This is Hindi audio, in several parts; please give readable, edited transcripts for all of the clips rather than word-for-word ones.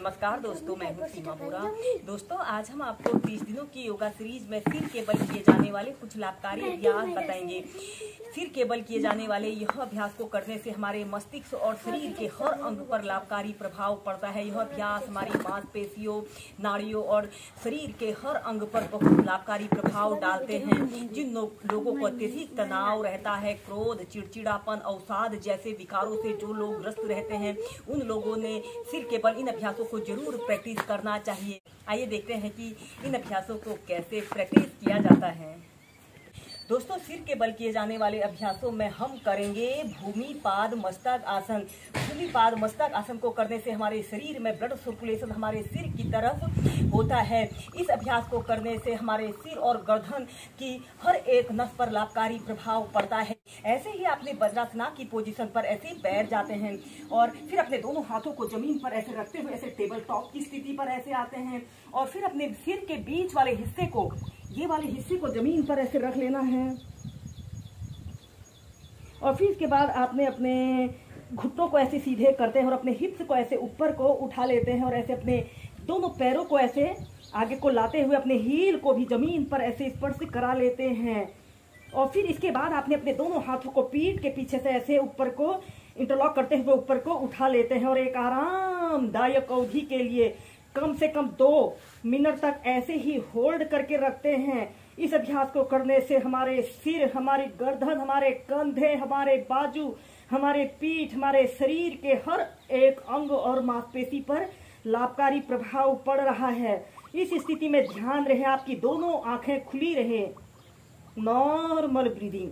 नमस्कार दोस्तों, मैं हूँ सीमा बोरा। दोस्तों, आज हम आपको 30 दिनों की योगा सीरीज में सिर के बल किए जाने वाले कुछ लाभकारी अभ्यास बताएंगे। सिर के बल किए जाने वाले यह अभ्यास को करने से हमारे मस्तिष्क और शरीर के हर अंग पर लाभकारी प्रभाव पड़ता है। यह अभ्यास हमारी मांसपेशियों, नाड़ियों और शरीर के हर अंग पर बहुत लाभकारी प्रभाव डालते हैं। जिन लोगों को अत्यधिक तनाव रहता है, क्रोध, चिड़चिड़ापन, अवसाद जैसे विकारों से जो लोग ग्रस्त रहते हैं, उन लोगों ने सिर के बल इन अभ्यासों को जरूर प्रैक्टिस करना चाहिए। आइए देखते हैं कि इन अभ्यासों को कैसे प्रैक्टिस किया जाता है। दोस्तों, सिर के बल किए जाने वाले अभ्यासों में हम करेंगे भूमि पाद मस्तक आसन। भूमि पाद मस्तक आसन को करने से हमारे शरीर में ब्लड सर्कुलेशन हमारे सिर की तरफ होता है। इस अभ्यास को करने से हमारे सिर और गर्दन की हर एक नस पर लाभकारी प्रभाव पड़ता है। ऐसे ही अपने वज्रासन की पोजीशन पर ऐसे बैठ जाते हैं और फिर अपने दोनों हाथों को जमीन पर ऐसे रखते हुए ऐसे टेबल टॉप की स्थिति पर ऐसे आते हैं और फिर अपने सिर के बीच वाले हिस्से को, ये वाले हिस्से को जमीन पर ऐसे रख लेना है। और फिर इसके बाद आपने अपने घुटनों को ऐसे सीधे करते हैं और अपने हिप्स को ऐसे ऊपर को उठा लेते हैं और ऐसे अपने दोनों पैरों को ऐसे आगे को लाते हुए अपने हील को भी जमीन पर ऐसे स्पर्श करा लेते हैं। और फिर इसके बाद आपने अपने दोनों हाथों को पीठ के पीछे से ऐसे ऊपर को इंटरलॉक करते हुए ऊपर को उठा लेते हैं और एक आरामदायक अवधि के लिए कम से कम 2 मिनट तक ऐसे ही होल्ड करके रखते हैं। इस अभ्यास को करने से हमारे सिर, हमारी गर्दन, हमारे कंधे, हमारे बाजू, हमारे पीठ, हमारे शरीर के हर एक अंग और मांसपेशी पर लाभकारी प्रभाव पड़ रहा है। इस स्थिति में ध्यान रहे आपकी दोनों आंखें खुली रहे। Normal breathing.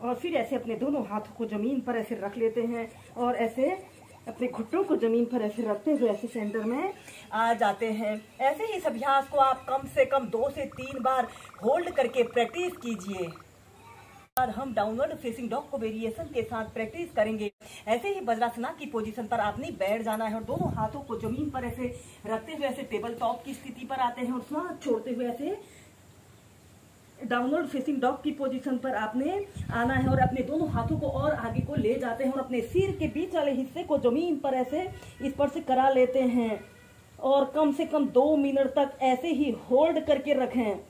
और फिर ऐसे अपने दोनों हाथों को जमीन पर ऐसे रख लेते हैं और ऐसे अपने घुटनों को जमीन पर ऐसे रखते हुए ऐसे सेंटर में आ जाते हैं। ऐसे ही इस अभ्यास को आप कम से कम 2 से 3 बार होल्ड करके प्रैक्टिस कीजिए। और हम डाउनवर्ड फेसिंग डॉग को वेरिएशन के साथ प्रैक्टिस करेंगे। ऐसे ही वज्रासन की पोजीशन पर आपने बैठ जाना है और दोनों हाथों को जमीन पर ऐसे रखते हुए ऐसे टेबल टॉप की स्थिति पर आते हैं और सांस छोड़ते हुए ऐसे डाउनवर्ड फेसिंग डॉग की पोजीशन पर आपने आना है और अपने दोनों हाथों को और आगे को ले जाते हैं और अपने सिर के बीच वाले हिस्से को जमीन पर ऐसे स्पर्श करा लेते हैं और कम से कम 2 मिनट तक ऐसे ही होल्ड करके रखें।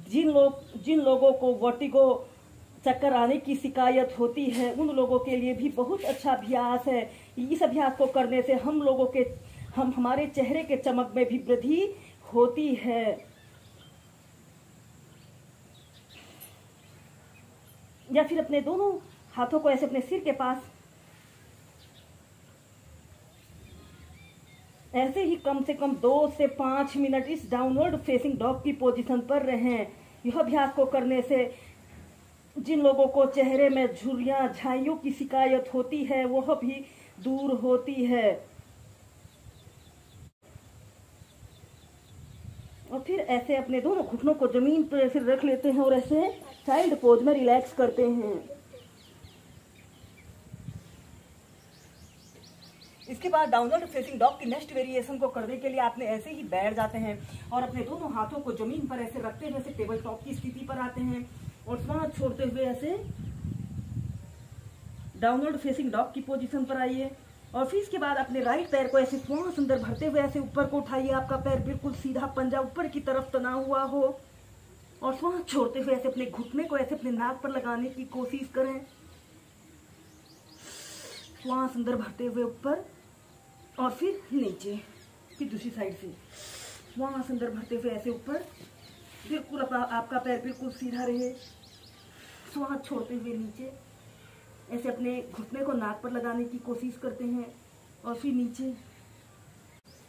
जिन लोगों को वर्टिगो, चक्कर आने की शिकायत होती है, उन लोगों के लिए भी बहुत अच्छा अभ्यास है। इस अभ्यास को करने से हमारे चेहरे के चमक में भी वृद्धि होती है। या फिर अपने दोनों हाथों को ऐसे अपने सिर के पास ऐसे ही कम से कम 2 से 5 मिनट इस डाउनवर्ड फेसिंग डॉग की पोजीशन पर रहें। यह अभ्यास को करने से जिन लोगों को चेहरे में झुर्रियां, झाइयों की शिकायत होती है, वह भी दूर होती है। और फिर ऐसे अपने दोनों घुटनों को जमीन पर ऐसे रख लेते हैं और ऐसे चाइल्ड पोज में रिलैक्स करते हैं। इसके बाद डाउनवर्ड फेसिंग डॉग की नेक्स्ट वेरिएशन को करने के लिए आपने ऐसे ही बैठ जाते हैं और अपने दोनों हाथों को जमीन पर ऐसे रखते हुए ऐसे टेबल टॉप की स्थिति पर आते हैं और सांस छोड़ते हुए ऐसे डाउनवर्ड फेसिंग डॉग की पोजीशन पर आइए। और फिर इसके बाद अपने राइट पैर को ऐसे सांस अंदर भरते हुए ऐसे ऊपर को उठाइए। आपका पैर बिल्कुल सीधा, पंजा ऊपर की तरफ तना हुआ हो और सांस छोड़ते हुए ऐसे अपने घुटने को ऐसे अपने नाक पर लगाने की कोशिश करें। सांस अंदर भरते हुए ऊपर और फिर नीचे, फिर दूसरी साइड से सांस अंदर भरते हुए ऐसे ऊपर, बिल्कुल आपका पैर बिल्कुल सीधा रहे। सांस छोड़ते हुए नीचे, ऐसे अपने घुटने को नाक पर लगाने की कोशिश करते हैं और फिर नीचे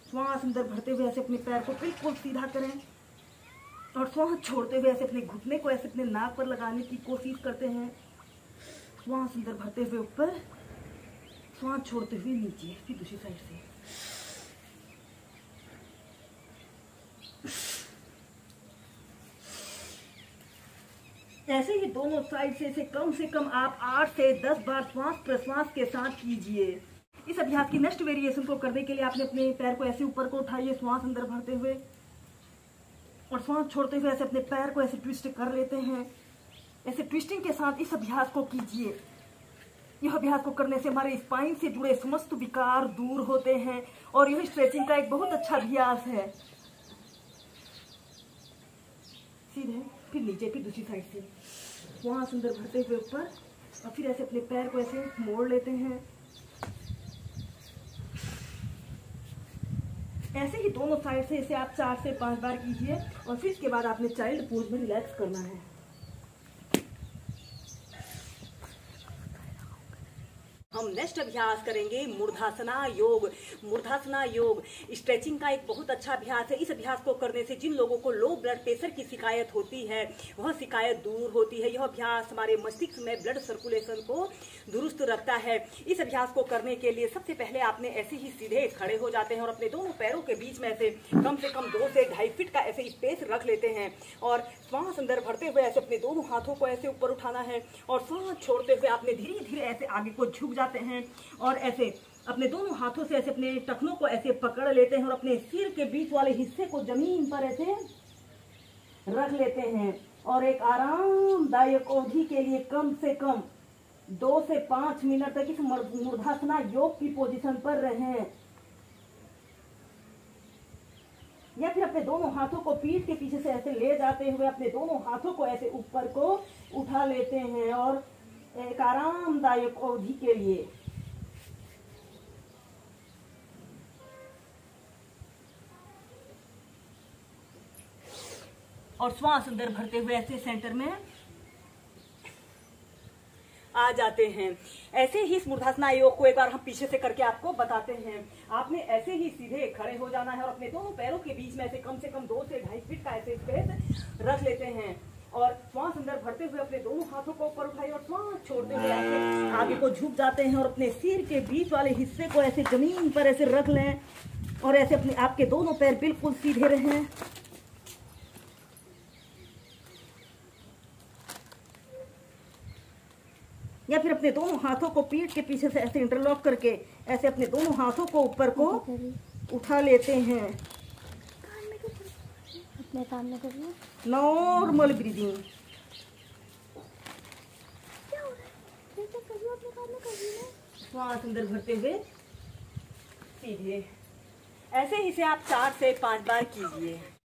सांस अंदर भरते हुए ऐसे अपने पैर को बिल्कुल सीधा करें और सांस छोड़ते हुए ऐसे अपने घुटने को ऐसे अपने नाक पर लगाने की कोशिश करते हैं। सांस अंदर भरते हुए ऊपर, सांस छोड़ते हुए नीचे, फिर दूसरी साइड से। ऐसे ही दोनों साइड से कम आप 8 से 10 बार श्वास प्रश्वास के साथ कीजिए। इस अभ्यास की नेक्स्ट वेरिएशन को करने के लिए आपने अपने पैर को ऐसे ऊपर को उठाइए, श्वास अंदर भरते हुए और श्वास छोड़ते हुए ऐसे अपने पैर को ऐसे ट्विस्ट कर लेते हैं। ऐसे ट्विस्टिंग के साथ इस अभ्यास को कीजिए। यह अभ्यास को करने से हमारे स्पाइन से जुड़े समस्त विकार दूर होते हैं और यह स्ट्रेचिंग का एक बहुत अच्छा अभ्यास है। सीधे फिर नीचे, फिर दूसरी साइड से श्वास अंदर भरते हुए ऊपर और फिर ऐसे अपने पैर को ऐसे मोड़ लेते हैं। ऐसे ही दोनों साइड से इसे आप 4 से 5 बार कीजिए और फिर इसके बाद आपने चाइल्ड पोज में रिलैक्स करना है। हम नेक्स्ट अभ्यास करेंगे मूर्धासना योग। मूर्धासना योग स्ट्रेचिंग का एक बहुत अच्छा अभ्यास है। इस अभ्यास को करने से जिन लोगों को लो ब्लड प्रेशर की शिकायत होती है वह शिकायत दूर होती है। यह अभ्यास हमारे मस्तिष्क में ब्लड सर्कुलेशन को दुरुस्त रखता है। इस अभ्यास को करने के लिए सबसे पहले आपने ऐसे ही सीधे खड़े हो जाते हैं और अपने दोनों पैरों के बीच में ऐसे कम से कम 2 से 2.5 फीट का ऐसे स्पेस रख लेते हैं और श्वास अंदर भरते हुए ऐसे अपने दोनों हाथों को ऐसे ऊपर उठाना है और श्वास छोड़ते हुए आपने धीरे धीरे ऐसे आगे को झुक जाते हैं और ऐसे अपने दोनों हाथों से ऐसे अपने टखनों को ऐसे पकड़ लेते हैं और अपने सिर के बीच वाले हिस्से को जमीन पर ऐसे रख लेते हैं और एक आरामदायक अवधि के लिए कम से कम 2 से 5 मिनट तक इस मूर्धासना योग की पोजीशन पर रहें। या फिर अपने दोनों हाथों को पीठ के पीछे से ऐसे ले जाते हुए अपने दोनों हाथों को ऐसे ऊपर को उठा लेते हैं और एक आरामदायक अवधि के लिए और श्वास अंदर भरते हुए ऐसे सेंटर में आ जाते हैं। ऐसे ही इस मूर्धासना योग को एक बार हम पीछे से करके आपको बताते हैं। आपने ऐसे ही सीधे खड़े हो जाना है और अपने दोनों पैरों के बीच में ऐसे कम से कम 2 से 2.5 फीट का ऐसे स्पेस रख लेते हैं और श्वास अंदर भरते हुए अपने दोनों हाथों को ऊपर उठाइए और श्वास छोड़ते हुए ऐसे आगे को झुक जाते हैं और अपने सिर के बीच वाले हिस्से को ऐसे जमीन पर ऐसे रख लें और ऐसे अपने आपके दोनों पैर बिल्कुल सीधे रहें। या फिर अपने दोनों हाथों को पीठ के पीछे से ऐसे इंटरलॉक करके ऐसे अपने दोनों हाथों को ऊपर को उठा लेते हैं। अपने काम में करिए नॉर्मल ब्रीदिंग। श्वास अंदर भरते हुए सीधे ऐसे ही से आप 4 से 5 बार कीजिए।